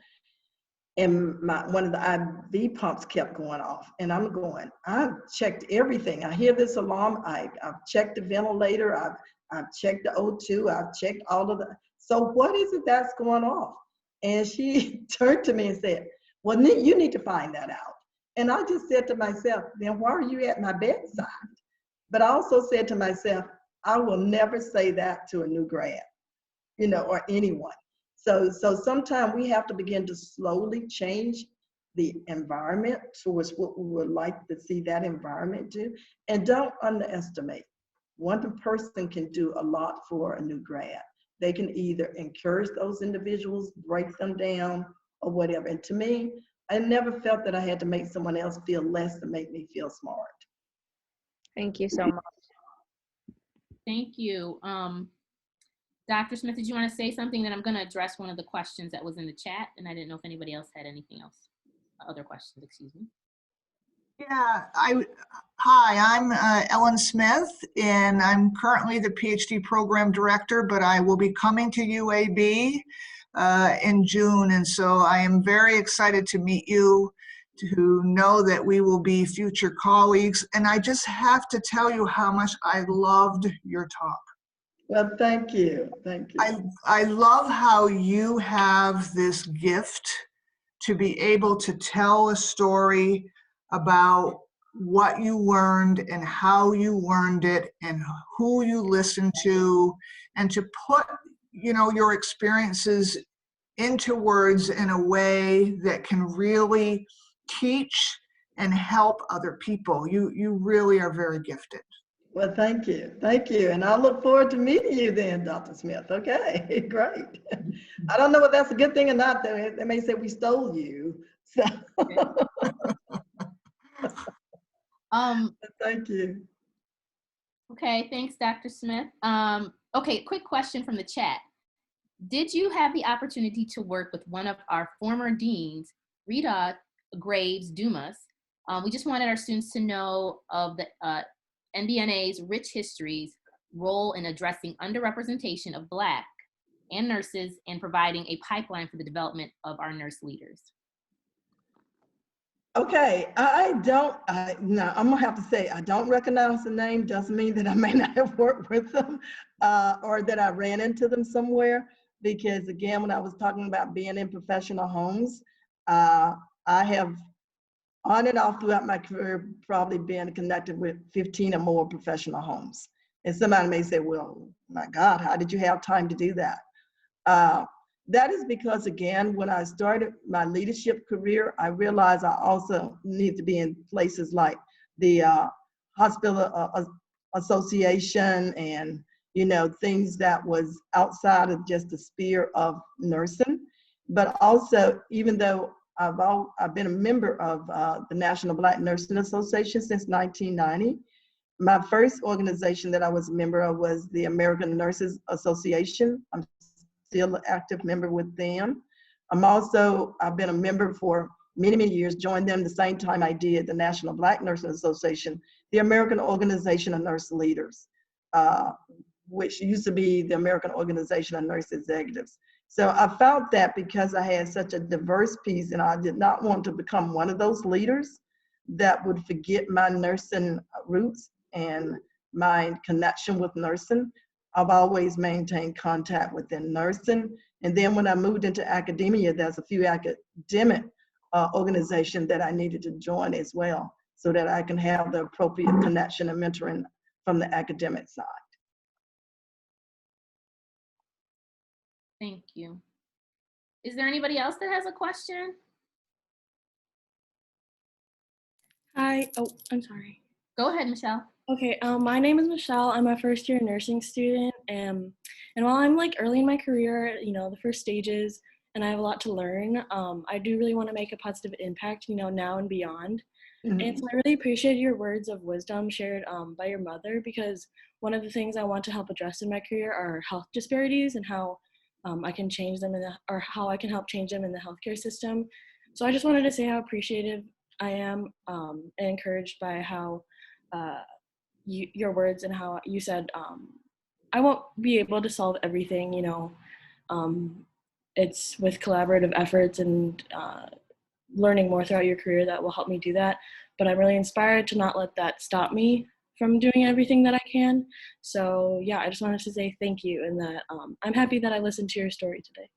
and one of the IV pumps kept going off, and I'm going, I've checked everything. I hear this alarm, I've checked the ventilator, I've checked the O2, I've checked all of the, so what is it that's going off? And she turned to me and said, well, you need to find that out. And I just said to myself, then why are you at my bedside? But I also said to myself, I will never say that to a new grad, you know, or anyone. So sometimes we have to begin to slowly change the environment towards what we would like to see that environment do. And don't underestimate. One person can do a lot for a new grad. They can either encourage those individuals, break them down, or whatever. And to me, I never felt that I had to make someone else feel less to make me feel smart. Thank you so much. Thank you. Dr. Smith, did you want to say something? Then I'm going to address one of the questions that was in the chat, and I didn't know if anybody else had anything else. Other questions, excuse me. Yeah, hi, I'm Ellen Smith, and I'm currently the PhD program director, but I will be coming to UAB in June, and so I am very excited to meet you, to know that we will be future colleagues, and I just have to tell you how much I loved your talk. Well, thank you. Thank you. I love how you have this gift to be able to tell a story about what you learned and how you learned it and who you listened to, and to put, you know, your experiences into words in a way that can really teach and help other people. You really are very gifted. Well, thank you. Thank you. And I look forward to meeting you then, Dr. Smith. Okay, great. I don't know if that's a good thing or not, though. They may say we stole you. So thank you. Okay, thanks, Dr. Smith. Okay, quick question from the chat. Did you have the opportunity to work with one of our former deans, Rita Graves Dumas? We just wanted our students to know of the NBNA's rich history's role in addressing underrepresentation of Black and nurses and providing a pipeline for the development of our nurse leaders. Okay, I'm gonna have to say, I don't recognize the name. Doesn't mean that I may not have worked with them or that I ran into them somewhere. Because again, when I was talking about being in professional homes, I have on and off throughout my career probably been connected with 15 or more professional homes. And somebody may say, well, my God, how did you have time to do that? That is because, again, when I started my leadership career, I realized I also need to be in places like the hospital association and, you know, things that was outside of just the sphere of nursing. But also, even though I've been a member of the National Black Nursing Association since 1990, my first organization that I was a member of was the American Nurses Association. I'm still an active member with them. I've been a member for many, many years, joined them the same time I did the National Black Nursing Association, the American Organization of Nurse Leaders, which used to be the American Organization of Nurse Executives. So I felt that because I had such a diverse piece and I did not want to become one of those leaders that would forget my nursing roots and my connection with nursing, I've always maintained contact within nursing. And then when I moved into academia, there's a few academic organizations that I needed to join as well, so that I can have the appropriate connection and mentoring from the academic side. Thank you. Is there anybody else that has a question? Hi. Oh, I'm sorry. Go ahead, Michelle. Okay, my name is Michelle. I'm a first year nursing student. And while I'm like early in my career, you know, the first stages, and I have a lot to learn, I do really want to make a positive impact, you know, now and beyond. Mm-hmm. And so I really appreciate your words of wisdom shared by your mother, because one of the things I want to help address in my career are health disparities and how I can change them or how I can help change them in the healthcare system. So I just wanted to say how appreciative I am and encouraged by how your words and how you said, I won't be able to solve everything, you know, it's with collaborative efforts and learning more throughout your career that will help me do that. But I'm really inspired to not let that stop me from doing everything that I can. So yeah, I just wanted to say thank you, and that I'm happy that I listened to your story today.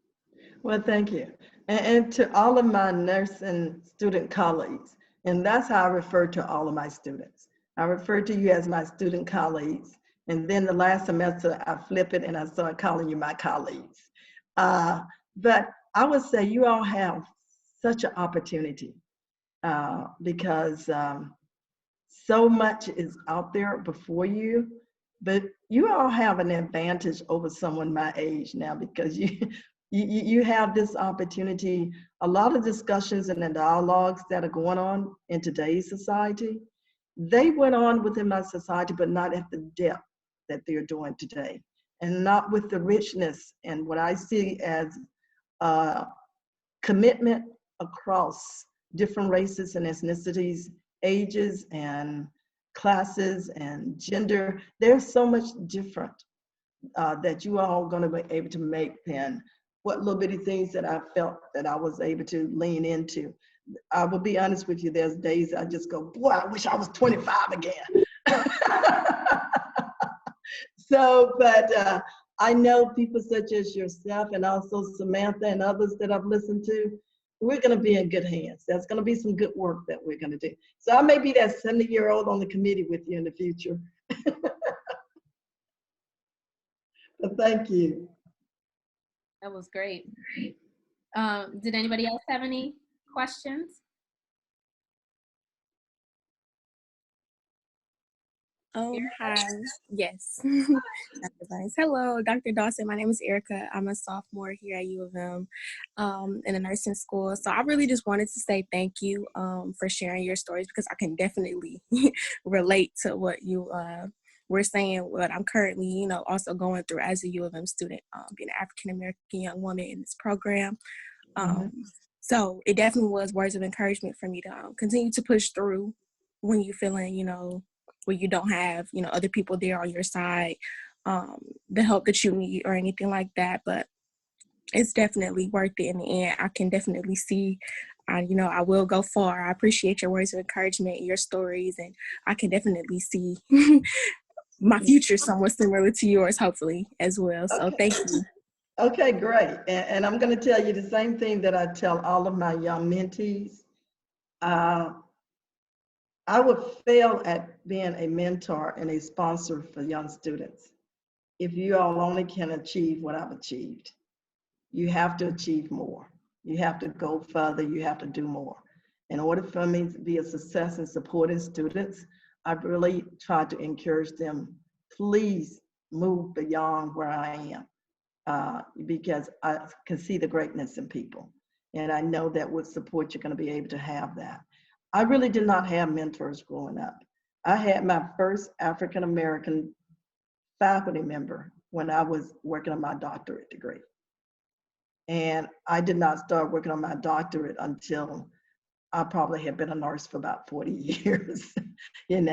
Well, thank you. And to all of my nursing student colleagues, and that's how I refer to all of my students. I refer to you as my student colleagues. And then the last semester, I flip it and I start calling you my colleagues. But I would say you all have such an opportunity because so much is out there before you, but you all have an advantage over someone my age now because you have this opportunity. A lot of discussions and the dialogues that are going on in today's society, they went on within my society, but not at the depth that they're doing today, and not with the richness and what I see as commitment across different races and ethnicities, ages and classes and gender. There's so much different that you all are going to be able to make than what little bitty things that I felt that I was able to lean into. I will be honest with you, there's days I just go, boy, I wish I was 25 again. So, but I know people such as yourself and also Samantha and others that I've listened to, we're going to be in good hands. There's going to be some good work that we're going to do. So I may be that 70-year-old on the committee with you in the future. But thank you. That was great. Did anybody else have any questions? Hi. Yes. Dr. Banks. Hello, Dr. Dawson. My name is Erica. I'm a sophomore here at U of M in the nursing school. So I really just wanted to say thank you for sharing your stories because I can definitely relate to what you were saying, what I'm currently, also going through as a U of M student, being an African-American young woman in this program. So it definitely was words of encouragement for me to continue to push through when you're feeling, where you don't have, other people there on your side, the help that you need or anything like that. But it's definitely worth it in the end. I can definitely see, I will go far. I appreciate your words of encouragement, your stories, and I can definitely see my future somewhat similar to yours, hopefully, as well. So Okay. thank you. Okay, great. And I'm going to tell you the same thing that I tell all of my young mentees. I would fail at being a mentor and a sponsor for young students if you all only can achieve what I've achieved. You have to achieve more. You have to go further. You have to do more. In order for me to be a success in supporting students, I've really tried to encourage them, please move beyond where I am, because I can see the greatness in people. And I know that with support, you're going to be able to have that. I really did not have mentors growing up. I had my first African-American faculty member when I was working on my doctorate degree. And I did not start working on my doctorate until I probably had been a nurse for about 40 years, and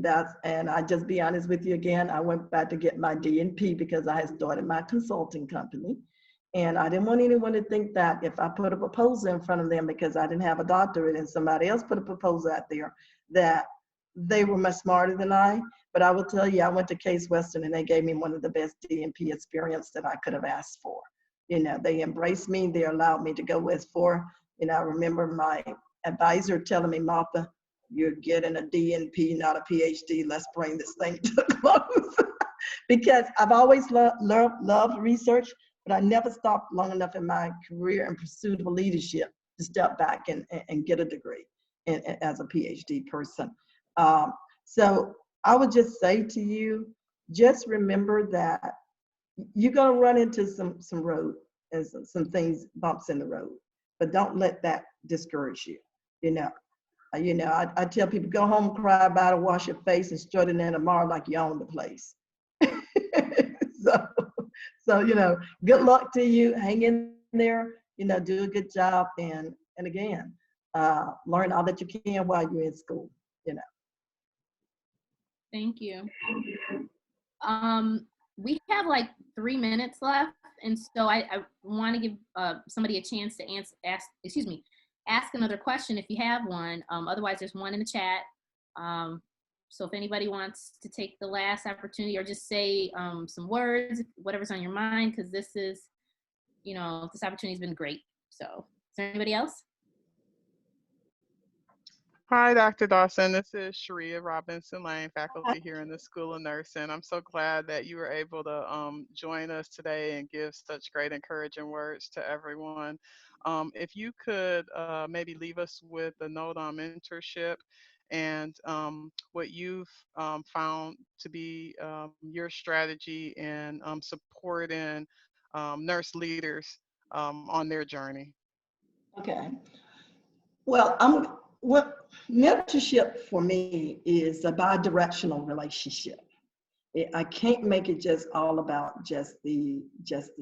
I just be honest with you again, I went back to get my DNP because I had started my consulting company. And I didn't want anyone to think that if I put a proposal in front of them because I didn't have a doctorate and somebody else put a proposal out there, that they were much smarter than I. But I will tell you, I went to Case Western and they gave me one of the best DNP experience that I could have asked for. They embraced me, they allowed me to go as far. I remember my advisor telling me, Martha, you're getting a DNP, not a PhD. Let's bring this thing to a close. Because I've always loved research, but I never stopped long enough in my career in pursuit of leadership to step back and get a degree as a PhD person. So I would just say to you, just remember that you're going to run into some road and some things, bumps in the road, but don't let that discourage you. I tell people, go home, cry about it, wash your face, and strut in there tomorrow like you own the place. So, good luck to you. Hang in there, do a good job. And again, learn all that you can while you're in school, Thank you. We have like 3 minutes left. And so I want to give somebody a chance to ask another question if you have one. Otherwise, there's one in the chat. So if anybody wants to take the last opportunity or just say some words, whatever's on your mind, because this opportunity has been great. So is there anybody else? Hi, Dr. Dawson. This is Sharia Robinson Lane, faculty here in the School of Nursing. I'm so glad that you were able to join us today and give such great encouraging words to everyone. If you could maybe leave us with a note on mentorship and what you've found to be your strategy in supporting nurse leaders on their journey. Okay. Well, what mentorship for me is a bi-directional relationship. I can't make it just all about just the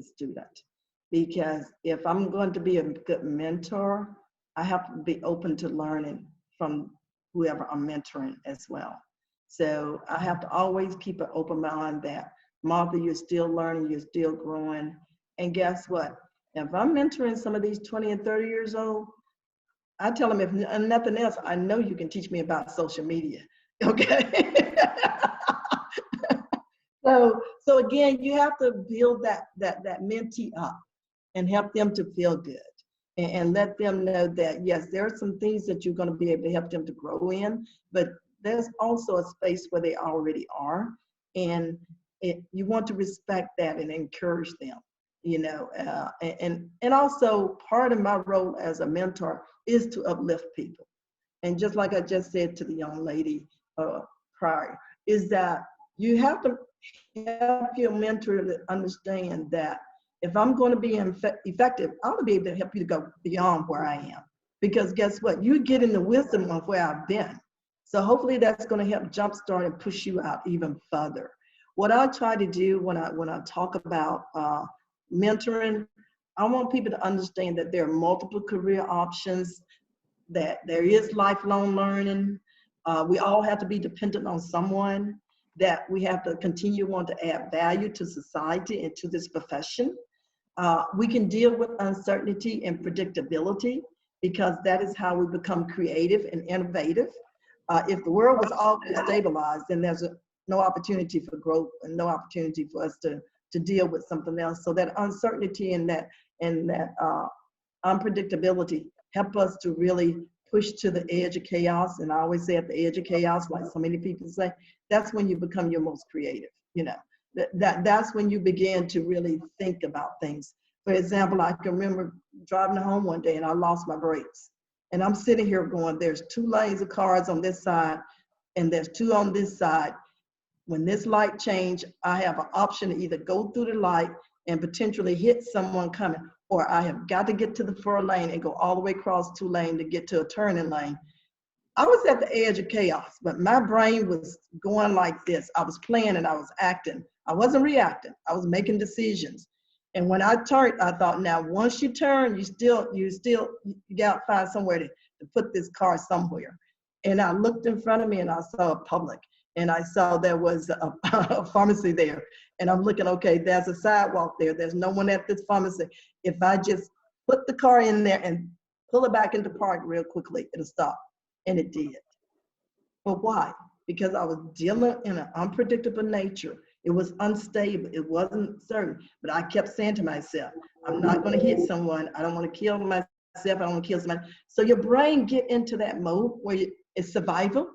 student, because if I'm going to be a good mentor, I have to be open to learning from whoever I'm mentoring as well. So I have to always keep an open mind that, Martha, you're still learning, you're still growing. And guess what? If I'm mentoring some of these 20 and 30 years old, I tell them, if nothing else, I know you can teach me about social media. Okay. So again, you have to build that mentee up and help them to feel good, and let them know that, yes, there are some things that you're going to be able to help them to grow in, but there's also a space where they already are. And you want to respect that and encourage them, and also part of my role as a mentor is to uplift people. And just like I just said to the young lady prior, is that you have to help your mentor to understand that if I'm going to be effective, I want to be able to help you to go beyond where I am. Because guess what? You're getting the wisdom of where I've been. So hopefully that's going to help jumpstart and push you out even further. What I try to do when I talk about mentoring, I want people to understand that there are multiple career options, that there is lifelong learning. We all have to be dependent on someone, that we have to continue want to add value to society and to this profession. We can deal with uncertainty and predictability, because that is how we become creative and innovative. If the world was all stabilized, then there's no opportunity for growth and no opportunity for us to deal with something else. So that uncertainty and that unpredictability help us to really push to the edge of chaos. And I always say, at the edge of chaos, like so many people say, that's when you become your most creative. That's when you begin to really think about things. For example, I can remember driving home one day and I lost my brakes. And I'm sitting here going, there's 2 lanes of cars on this side and there's 2 on this side. When this light change, I have an option to either go through the light and potentially hit someone coming, or I have got to get to the 4 lane and go all the way across 2 lane to get to a turning lane. I was at the edge of chaos, but my brain was going like this. I was playing and I was acting. I wasn't reacting. I was making decisions. And when I turned, I thought, now, once you turn, you got to find somewhere to put this car somewhere. And I looked in front of me and I saw a Publix, and I saw there was a pharmacy there. And I'm looking, okay, there's a sidewalk there. There's no one at this pharmacy. If I just put the car in there and pull it back into park real quickly, it'll stop. And it did. But why? Because I was dealing in an unpredictable nature. It was unstable. It wasn't certain. But I kept saying to myself, I'm not going to hit someone. I don't want to kill myself. I don't want to kill somebody. So your brain get into that mode where it's survival.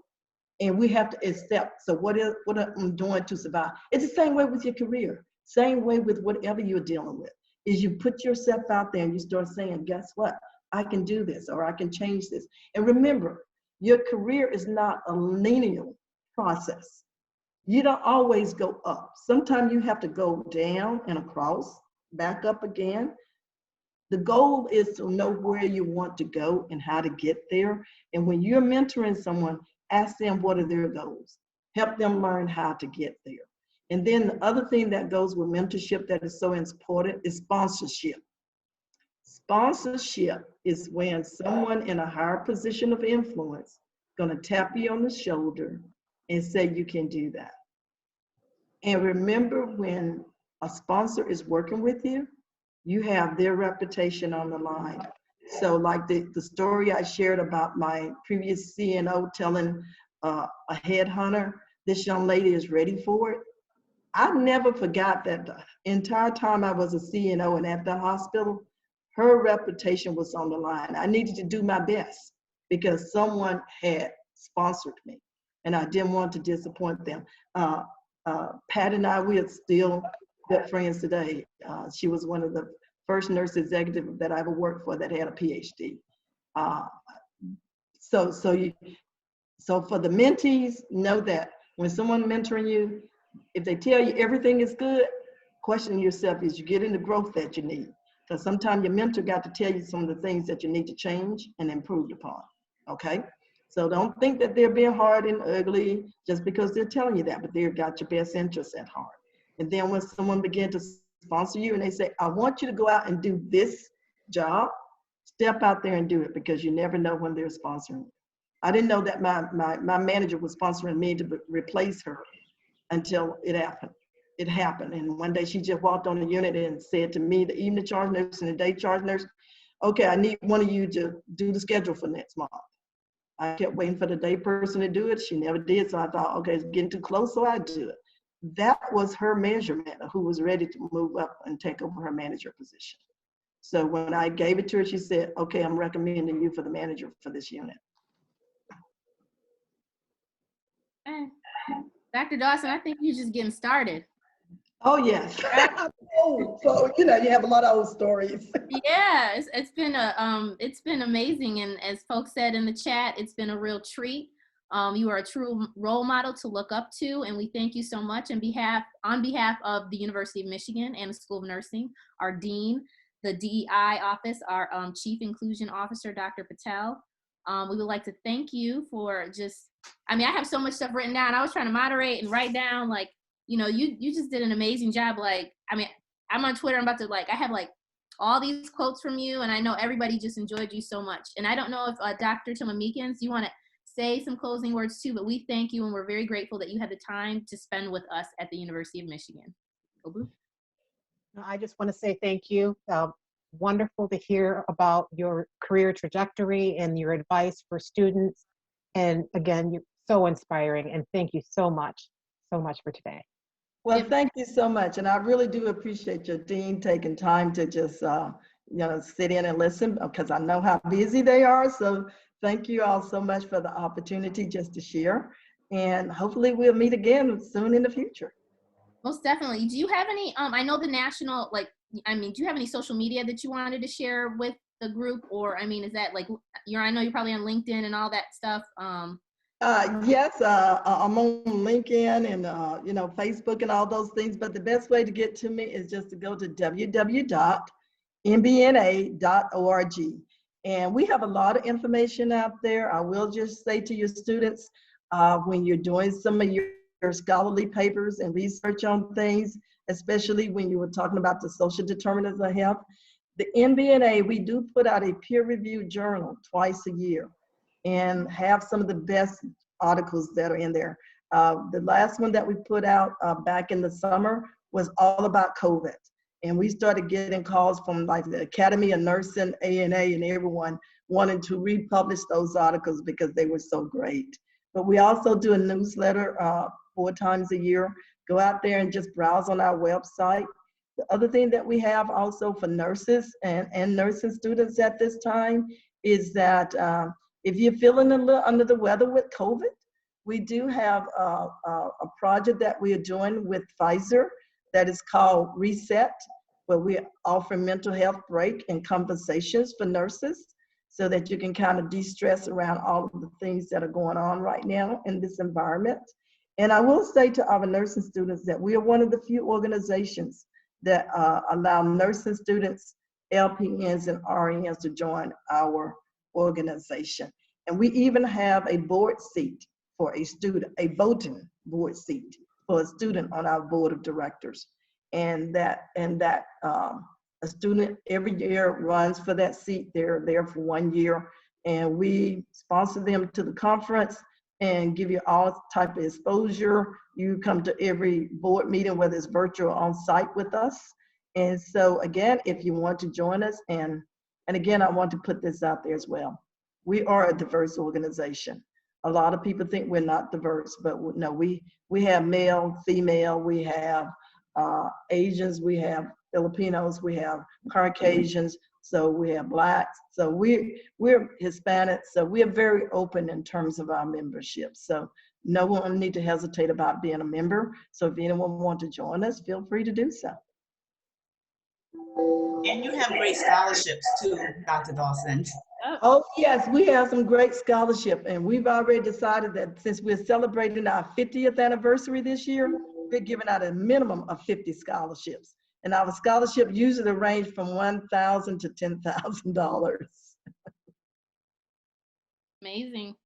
And we have to accept. So what I'm doing to survive? It's the same way with your career. Same way with whatever you're dealing with. Is you put yourself out there and you start saying, guess what? I can do this, or I can change this. And remember, your career is not a linear process. You don't always go up. Sometimes you have to go down and across, back up again. The goal is to know where you want to go and how to get there. And when you're mentoring someone, ask them what are their goals. Help them learn how to get there. And then the other thing that goes with mentorship that is so important is sponsorship. Sponsorship is when someone in a higher position of influence is going to tap you on the shoulder and say you can do that. And remember, when a sponsor is working with you, you have their reputation on the line. So like the story I shared about my previous CNO telling a headhunter, this young lady is ready for it. I never forgot that the entire time I was a CNO and at the hospital, her reputation was on the line. I needed to do my best because someone had sponsored me and I didn't want to disappoint them. Pat and I, we are still good friends today. She was one of the first nurse executive that I ever worked for that had a PhD. So for the mentees, know that when someone mentoring you, if they tell you everything is good, question yourself, is you getting the growth that you need? Because sometimes your mentor got to tell you some of the things that you need to change and improve upon, okay? So don't think that they're being hard and ugly just because they're telling you that, but they've got your best interests at heart. And then when someone begins to sponsor you and they say, I want you to go out and do this job, step out there and do it, because you never know when they're sponsoring you. I didn't know that my manager was sponsoring me to replace her until it happened. It happened. And one day she just walked on the unit and said to me, the evening charge nurse and the day charge nurse, okay, I need one of you to do the schedule for next month. I kept waiting for the day person to do it. She never did. So I thought, okay, it's getting too close, so I do it. That was her measurement of who was ready to move up and take over her manager position. So when I gave it to her, she said, okay, I'm recommending you for the manager for this unit. Okay. Dr. Dawson, I think you're just getting started. Oh, yes. So, you know, you have a lot of old stories. Yeah, it's been amazing. And as folks said in the chat, it's been a real treat. You are a true role model to look up to, and we thank you so much on behalf of the University of Michigan and the School of Nursing, our dean, the DEI office, our Chief Inclusion Officer, Dr. Patel. We would like to thank you for I have so much stuff written down. I was trying to moderate and write down, like, you know, you just did an amazing job. Like, I'm on Twitter, I have like all these quotes from you, and I know everybody just enjoyed you so much. And I don't know if Dr. Timamikans, you want to say some closing words too, but we thank you and we're very grateful that you had the time to spend with us at the University of Michigan. Obu? I just want to say thank you. Wonderful to hear about your career trajectory and your advice for students. And again, you're so inspiring, and thank you so much for today. Well, thank you so much. And I really do appreciate your dean taking time to just, sit in and listen, because I know how busy they are. So thank you all so much for the opportunity just to share. And hopefully we'll meet again soon in the future. Most definitely. Do you have any, I know the national, do you have any social media that you wanted to share with the group? Or, is that like, I know you're probably on LinkedIn and all that stuff. Yes, I'm on LinkedIn and, Facebook and all those things. But the best way to get to me is just to go to www.mbna.org. And we have a lot of information out there. I will just say to your students, when you're doing some of your scholarly papers and research on things, especially when you were talking about the social determinants of health, the MBNA, we do put out a peer-reviewed journal twice a year and have some of the best articles that are in there. The last one that we put out back in the summer was all about COVID. And we started getting calls from like the Academy of Nursing, ANA, and everyone wanting to republish those articles because they were so great. But we also do a newsletter 4 times a year. Go out there and just browse on our website. The other thing that we have also for nurses and nursing students at this time is that if you're feeling a little under the weather with COVID, we do have a project that we are doing with Pfizer that is called Reset, where we offer mental health break and conversations for nurses so that you can kind of de-stress around all of the things that are going on right now in this environment. And I will say to our nursing students that we are one of the few organizations that allow nursing students, LPNs, and RNs to join our organization. And we even have a board seat for a student, a voting board seat for a student on our board of directors. And that a student every year runs for that seat. They're there for 1 year, and we sponsor them to the conference and give you all type of exposure. You come to every board meeting, whether it's virtual or on site with us. And so again, if you want to join us, and again, I want to put this out there as well. We are a diverse organization. A lot of people think we're not diverse, but no, we have male, female, we have Asians, we have Filipinos, we have Caucasians, so we have Blacks, so we're Hispanic, so we are very open in terms of our membership. So no one need to hesitate about being a member. So if anyone wants to join us, feel free to do so. And you have great scholarships too, Dr. Dawson. Oh, yes, we have some great scholarship, and we've already decided that since we're celebrating our 50th anniversary this year, we're giving out a minimum of 50 scholarships. And our scholarship usually range from $1,000 to $10,000. Amazing.